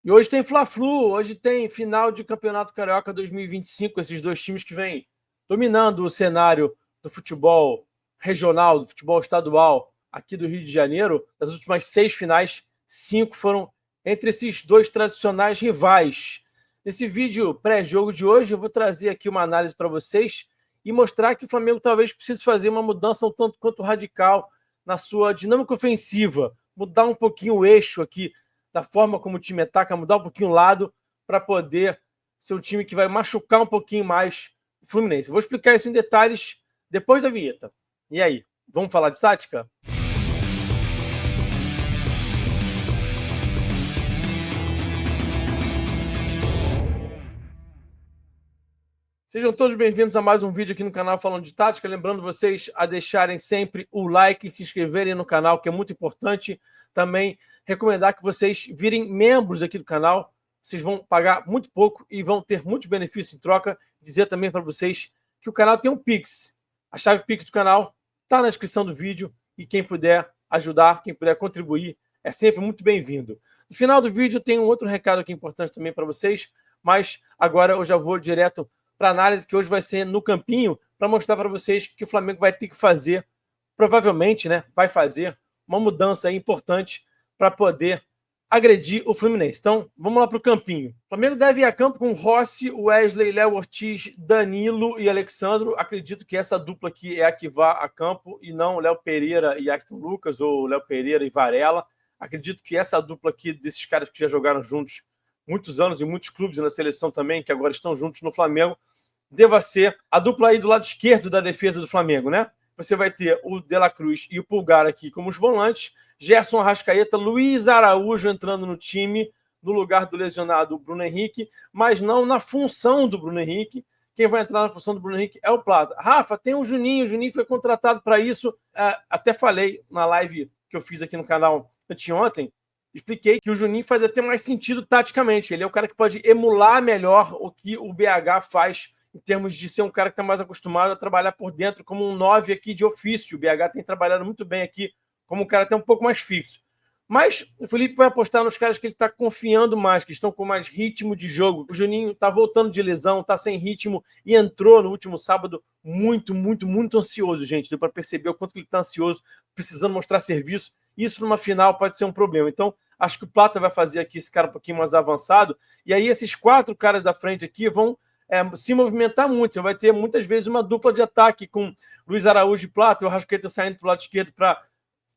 E hoje tem Fla-Flu, hoje tem final de Campeonato Carioca 2025, esses dois times que vêm dominando o cenário do futebol regional, do futebol estadual aqui do Rio de Janeiro. Das últimas 6 finais, 5 foram entre esses dois tradicionais rivais. Nesse vídeo pré-jogo de hoje, eu vou trazer aqui uma análise para vocês e mostrar que o Flamengo talvez precise fazer uma mudança um tanto quanto radical na sua dinâmica ofensiva, mudar um pouquinho o eixo aqui da forma como o time ataca, mudar um pouquinho o lado para poder ser um time que vai machucar um pouquinho mais o Fluminense. Vou explicar isso em detalhes depois da vinheta. E aí, vamos falar de tática? Sejam todos bem-vindos a mais um vídeo aqui no canal falando de tática. Lembrando vocês a deixarem sempre o like e se inscreverem no canal, que é muito importante. Também recomendar que vocês virem membros aqui do canal. Vocês vão pagar muito pouco e vão ter muitos benefícios em troca. Dizer também para vocês que o canal tem um Pix. A chave Pix do canal está na descrição do vídeo e quem puder ajudar, quem puder contribuir, é sempre muito bem-vindo. No final do vídeo tem um outro recado aqui importante também para vocês, mas agora eu já vou direto para análise que hoje vai ser no campinho, para mostrar para vocês que o Flamengo vai ter que fazer, provavelmente, né, vai fazer uma mudança aí importante para poder agredir o Fluminense. Então, vamos lá para o campinho. O Flamengo deve ir a campo com Rossi, Wesley, Léo Ortiz, Danilo e Alexandro. Acredito que essa dupla aqui é a que vá a campo e não Léo Pereira e Ayrton Lucas ou Léo Pereira e Varela. Acredito que essa dupla aqui desses caras que já jogaram juntos muitos anos em muitos clubes e na seleção também, que agora estão juntos no Flamengo, deva ser a dupla aí do lado esquerdo da defesa do Flamengo, né? Você vai ter o De La Cruz e o Pulgar aqui como os volantes, Gerson Arrascaeta, Luiz Araújo entrando no time, no lugar do lesionado Bruno Henrique, mas não na função do Bruno Henrique. Quem vai entrar na função do Bruno Henrique é o Plata. Rafa, tem o Juninho foi contratado para isso. Até falei na live que eu fiz aqui no canal anteontem, expliquei que o Juninho faz até mais sentido taticamente. Ele é o cara que pode emular melhor o que o BH faz em termos de ser um cara que está mais acostumado a trabalhar por dentro como um 9 aqui de ofício. O BH tem trabalhado muito bem aqui como um cara até um pouco mais fixo. Mas o Felipe vai apostar nos caras que ele está confiando mais, que estão com mais ritmo de jogo. O Juninho está voltando de lesão, está sem ritmo e entrou no último sábado muito ansioso, gente. Deu para perceber o quanto ele está ansioso, precisando mostrar serviço. Isso numa final pode ser um problema. Então, acho que o Plata vai fazer aqui esse cara um pouquinho mais avançado. E aí esses 4 caras da frente aqui vão se movimentar muito. Você vai ter muitas vezes uma dupla de ataque com Luiz Araújo e Plata, o Arrascaeta saindo para o lado esquerdo para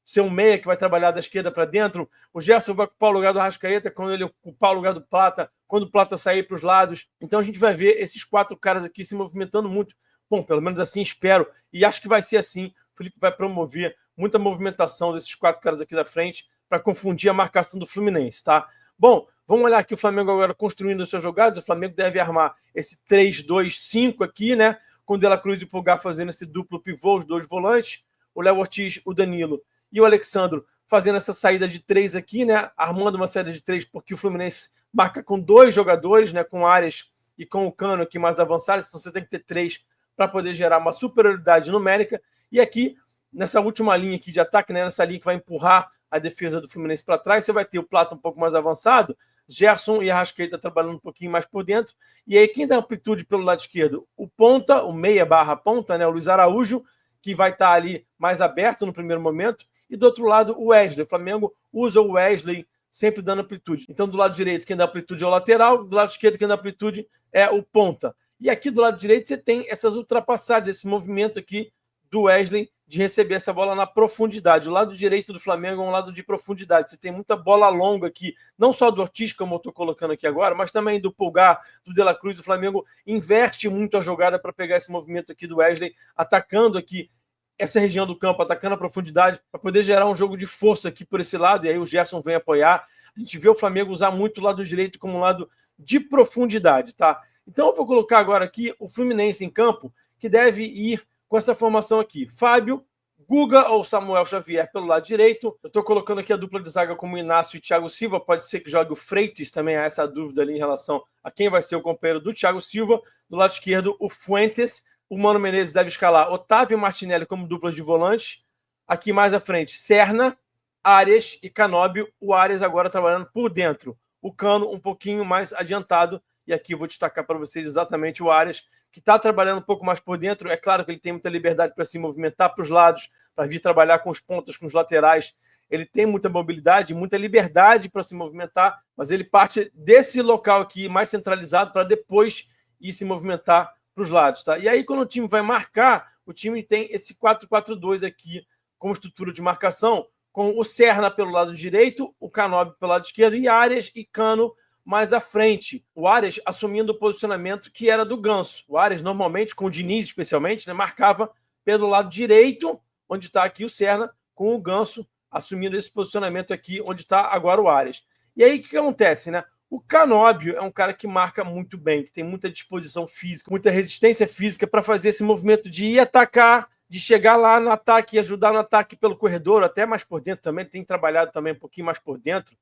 ser um meia que vai trabalhar da esquerda para dentro. O Gerson vai ocupar o lugar do Arrascaeta quando ele ocupar o lugar do Plata, quando o Plata sair para os lados. Então a gente vai ver esses 4 caras aqui se movimentando muito. Bom, pelo menos assim espero. E acho que vai ser assim. O Felipe vai promover muita movimentação desses 4 caras aqui da frente para confundir a marcação do Fluminense, tá? Bom, vamos olhar aqui o Flamengo agora construindo as suas jogadas. O Flamengo deve armar esse 3-2-5 aqui, né? Com o De La Cruz e o Pulgar fazendo esse duplo pivô, os 2 volantes. O Léo Ortiz, o Danilo e o Alexandro fazendo essa saída de 3 aqui, né? Armando uma saída de 3, porque o Fluminense marca com 2 jogadores, né? Com o Arias e com o Cano aqui mais avançados. Então você tem que ter 3 para poder gerar uma superioridade numérica. E aqui, nessa última linha aqui de ataque, né? Nessa linha que vai empurrar a defesa do Fluminense para trás, você vai ter o Plata um pouco mais avançado, Gerson e Arrascaeta trabalhando um pouquinho mais por dentro. E aí quem dá amplitude pelo lado esquerdo? O ponta, o meia barra ponta, né? O Luiz Araújo, que vai estar ali mais aberto no primeiro momento. E do outro lado, o Wesley. O Flamengo usa o Wesley sempre dando amplitude. Então, do lado direito, quem dá amplitude é o lateral. Do lado esquerdo, quem dá amplitude é o ponta. E aqui do lado direito, você tem essas ultrapassagens, esse movimento aqui do Wesley de receber essa bola na profundidade. O lado direito do Flamengo é um lado de profundidade. Você tem muita bola longa aqui, não só do Ortiz, como eu estou colocando aqui agora, mas também do Pulgar, do De La Cruz. O Flamengo inverte muito a jogada para pegar esse movimento aqui do Wesley, atacando aqui essa região do campo, atacando a profundidade, para poder gerar um jogo de força aqui por esse lado, e aí o Gerson vem apoiar. A gente vê o Flamengo usar muito o lado direito como um lado de profundidade, tá? Então eu vou colocar agora aqui o Fluminense em campo, que deve ir com essa formação aqui. Fábio, Guga ou Samuel Xavier pelo lado direito. Eu estou colocando aqui a dupla de zaga como Inácio e Thiago Silva. Pode ser que jogue o Freitas, também há essa dúvida ali em relação a quem vai ser o companheiro do Thiago Silva. Do lado esquerdo, o Fuentes. O Mano Menezes deve escalar Otávio e Martinelli como duplas de volante. Aqui mais à frente, Serna, Arias e Canóbio. O Arias agora trabalhando por dentro. o Cano um pouquinho mais adiantado. E aqui eu vou destacar para vocês exatamente o Arias, que está trabalhando um pouco mais por dentro. É claro que ele tem muita liberdade para se movimentar para os lados, para vir trabalhar com os pontas, com os laterais. Ele tem muita mobilidade, muita liberdade para se movimentar, mas ele parte desse local aqui mais centralizado para depois ir se movimentar para os lados. Tá? E aí, quando o time vai marcar, o time tem esse 4-4-2 aqui como estrutura de marcação, com o Serna pelo lado direito, o Canóbio pelo lado esquerdo e Arias e Cano mais à frente. O Arias assumindo o posicionamento que era do Ganso. O Arias, normalmente, com o Diniz especialmente, né, marcava pelo lado direito, onde está aqui o Serna, com o Ganso assumindo esse posicionamento aqui, onde está agora o Arias. E aí, o que acontece, né? O Canóbio é um cara que marca muito bem, que tem muita disposição física, muita resistência física para fazer esse movimento de ir atacar, de chegar lá no ataque, ajudar no ataque pelo corredor, até mais por dentro também, tem trabalhado também um pouquinho mais por dentro,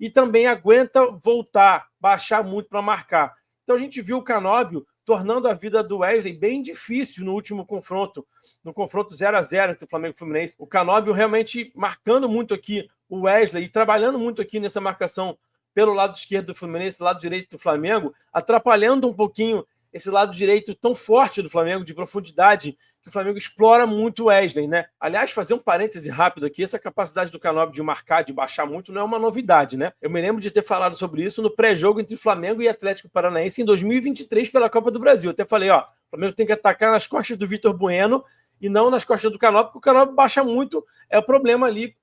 e também aguenta voltar, baixar muito para marcar. Então a gente viu o Canóbio tornando a vida do Wesley bem difícil no último confronto, no confronto 0-0 entre o Flamengo e o Fluminense. O Canóbio realmente marcando muito aqui o Wesley e trabalhando muito aqui nessa marcação pelo lado esquerdo do Fluminense, lado direito do Flamengo, atrapalhando um pouquinho esse lado direito tão forte do Flamengo, de profundidade, que o Flamengo explora muito o Wesley, né? Aliás, fazer um parêntese rápido aqui, essa capacidade do Canóbio de marcar, de baixar muito, não é uma novidade, né? Eu me lembro de ter falado sobre isso no pré-jogo entre Flamengo e Atlético Paranaense em 2023 pela Copa do Brasil. Eu até falei, ó, o Flamengo tem que atacar nas costas do Vitor Bueno e não nas costas do Canóbio, porque o Canóbio baixa muito, é o problema ali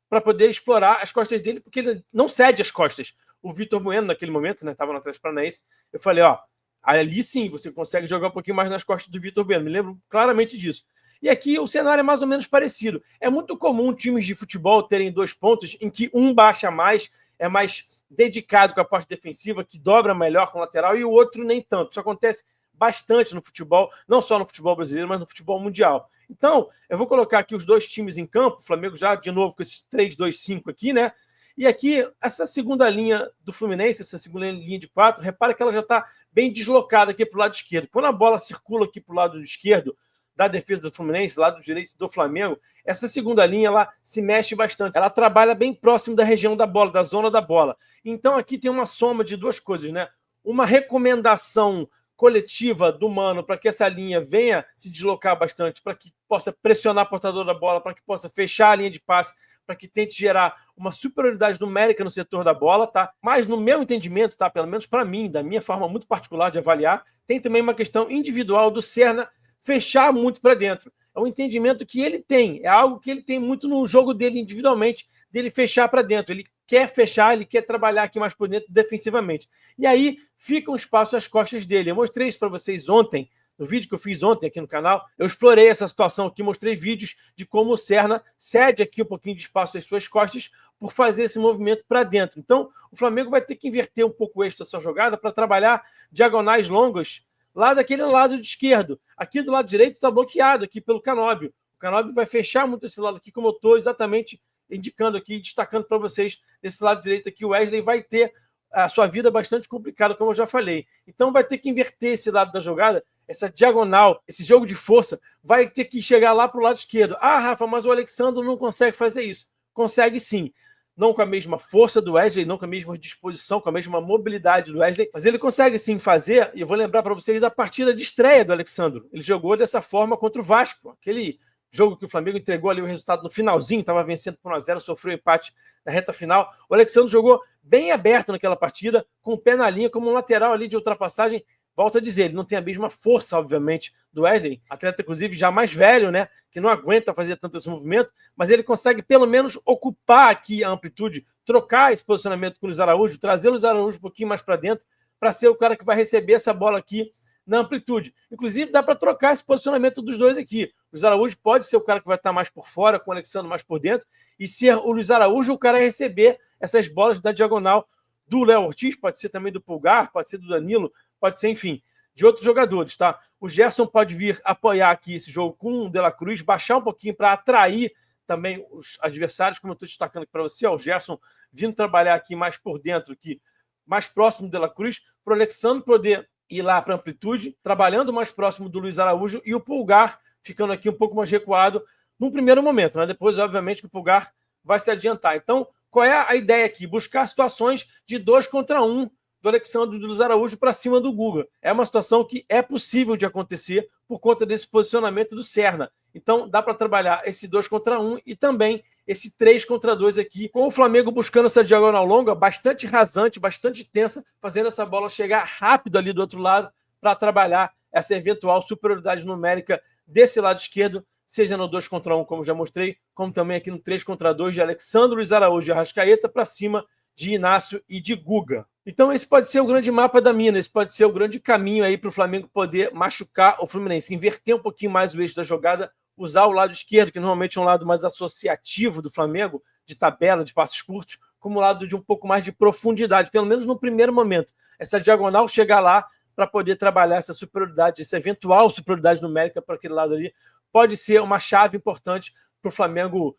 para poder explorar as costas dele, porque ele não cede as costas. O Vitor Bueno, naquele momento, né, estava no Atlético Paranaense, eu falei, ó, ali sim você consegue jogar um pouquinho mais nas costas do Vitor Bueno, me lembro claramente disso. E aqui o cenário é mais ou menos parecido. É muito comum times de futebol terem dois pontos em que um baixa mais, é mais dedicado com a parte defensiva, que dobra melhor com o lateral, e o outro nem tanto. Isso acontece bastante no futebol, não só no futebol brasileiro, mas no futebol mundial. Então, eu vou colocar aqui os dois times em campo, o Flamengo já de novo com esses 3-2-5 aqui, né? E aqui, essa segunda linha do Fluminense, essa segunda linha de 4, repara que ela já está bem deslocada aqui para o lado esquerdo. Quando a bola circula aqui para o lado esquerdo da defesa do Fluminense, lado direito do Flamengo, essa segunda linha ela se mexe bastante. Ela trabalha bem próximo da região da bola, da zona da bola. Então aqui tem uma soma de duas coisas, né? Uma recomendação coletiva do Mano para que essa linha venha se deslocar bastante, para que possa pressionar o portador da bola, para que possa fechar a linha de passe, para que tente gerar uma superioridade numérica no setor da bola, tá? Mas no meu entendimento, tá? Pelo menos para mim, da minha forma muito particular de avaliar, tem também uma questão individual do Serna fechar muito para dentro. É um entendimento que ele tem, é algo que ele tem muito no jogo dele individualmente, dele fechar para dentro. Ele quer fechar, ele quer trabalhar aqui mais por dentro defensivamente. E aí fica um espaço às costas dele. Eu mostrei isso para vocês ontem, no vídeo que eu fiz ontem aqui no canal. Eu explorei essa situação aqui, mostrei vídeos de como o Serna cede aqui um pouquinho de espaço às suas costas por fazer esse movimento para dentro. Então, o Flamengo vai ter que inverter um pouco esta sua jogada para trabalhar diagonais longas lá daquele lado de esquerdo. Aqui do lado direito está bloqueado aqui pelo Canóbio. O Canóbio vai fechar muito esse lado aqui, como eu estou exatamente indicando aqui, destacando para vocês. Desse lado direito aqui, o Wesley vai ter a sua vida bastante complicada, como eu já falei. Então vai ter que inverter esse lado da jogada, essa diagonal, esse jogo de força, vai ter que chegar lá para o lado esquerdo. Ah, Rafa, mas o Alexandre não consegue fazer isso. Consegue sim. Não com a mesma força do Wesley, não com a mesma disposição, com a mesma mobilidade do Wesley, mas ele consegue sim fazer, e eu vou lembrar para vocês da partida de estreia do Alexandre. Ele jogou dessa forma contra o Vasco, aquele jogo que o Flamengo entregou ali o resultado no finalzinho, estava vencendo por 1-0, sofreu empate na reta final. O Alexandre jogou bem aberto naquela partida, com o pé na linha, como um lateral ali de ultrapassagem. Volto a dizer, ele não tem a mesma força, obviamente, do Wesley, atleta, inclusive, já mais velho, né, que não aguenta fazer tanto esse movimento, mas ele consegue, pelo menos, ocupar aqui a amplitude, trocar esse posicionamento com o Luiz Araújo, trazer o Luiz Araújo um pouquinho mais para dentro, para ser o cara que vai receber essa bola aqui na amplitude. Inclusive, dá para trocar esse posicionamento dos dois aqui. O Luiz Araújo pode ser o cara que vai estar mais por fora, com o Alexandre mais por dentro, e ser o Luiz Araújo o cara a receber essas bolas da diagonal do Léo Ortiz, pode ser também do Pulgar, pode ser do Danilo, pode ser, enfim, de outros jogadores, tá? O Gerson pode vir apoiar aqui esse jogo com o De La Cruz, baixar um pouquinho para atrair também os adversários, como eu estou destacando aqui para você, ó, o Gerson vindo trabalhar aqui mais por dentro, aqui, mais próximo do De La Cruz, para o Alexandre poder ir lá para a amplitude, trabalhando mais próximo do Luiz Araújo, e o Pulgar ficando aqui um pouco mais recuado num primeiro momento, né? Depois, obviamente, que o Pulgar vai se adiantar. Então, qual é a ideia aqui? Buscar situações de 2 contra 1 do Alexandre Luiz Araújo para cima do Guga. É uma situação que é possível de acontecer por conta desse posicionamento do Serna. Então, dá para trabalhar esse 2 contra 1 e também esse 3 contra 2 aqui, com o Flamengo buscando essa diagonal longa, bastante rasante, bastante tensa, fazendo essa bola chegar rápido ali do outro lado para trabalhar essa eventual superioridade numérica desse lado esquerdo, seja no 2 contra 1, como já mostrei, como também aqui no 3 contra 2 de Alexandre Luiz Araújo e Arrascaeta para cima de Inácio e de Guga. Então esse pode ser o grande mapa da mina, esse pode ser o grande caminho aí para o Flamengo poder machucar o Fluminense, inverter um pouquinho mais o eixo da jogada, usar o lado esquerdo, que normalmente é um lado mais associativo do Flamengo, de tabela, de passos curtos, como lado de um pouco mais de profundidade, pelo menos no primeiro momento. Essa diagonal chegar lá para poder trabalhar essa superioridade, essa eventual superioridade numérica para aquele lado ali, pode ser uma chave importante para o Flamengo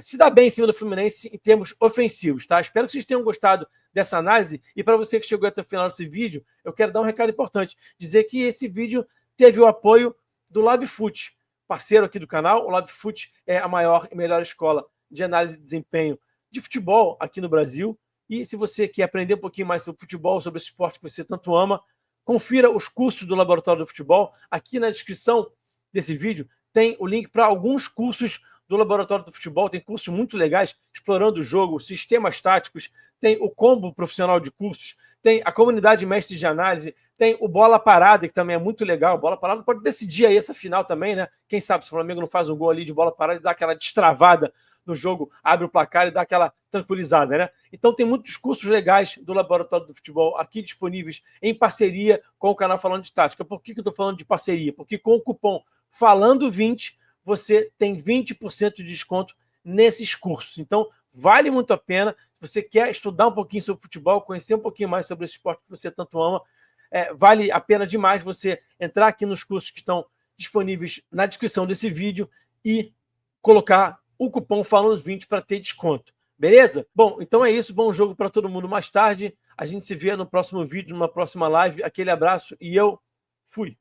se dar bem em cima do Fluminense em termos ofensivos, tá? Espero que vocês tenham gostado dessa análise. E para você que chegou até o final desse vídeo, eu quero dar um recado importante. Dizer que esse vídeo teve o apoio do LabFoot, parceiro aqui do canal. O LabFoot é a maior e melhor escola de análise de desempenho de futebol aqui no Brasil. E se você quer aprender um pouquinho mais sobre futebol, sobre esse esporte que você tanto ama, confira os cursos do Laboratório do Futebol. Aqui na descrição desse vídeo tem o link para alguns cursos do Laboratório do Futebol, tem cursos muito legais, explorando o jogo, sistemas táticos, tem o combo profissional de cursos, tem a comunidade mestres de análise, tem o Bola Parada, que também é muito legal. Bola Parada pode decidir aí essa final também, né? Quem sabe se o Flamengo não faz um gol ali de bola parada e dá aquela destravada no jogo, abre o placar e dá aquela tranquilizada, né? Então tem muitos cursos legais do Laboratório do Futebol aqui disponíveis em parceria com o canal Falando de Tática. Por que eu estou falando de parceria? Porque com o cupom FALANDO20 você tem 20% de desconto nesses cursos. Então, vale muito a pena. Se você quer estudar um pouquinho sobre futebol, conhecer um pouquinho mais sobre esse esporte que você tanto ama, vale a pena demais você entrar aqui nos cursos que estão disponíveis na descrição desse vídeo e colocar o cupom FALANDO20 para ter desconto. Beleza? Bom, então é isso. Bom jogo para todo mundo mais tarde. A gente se vê no próximo vídeo, numa próxima live. Aquele abraço e eu fui.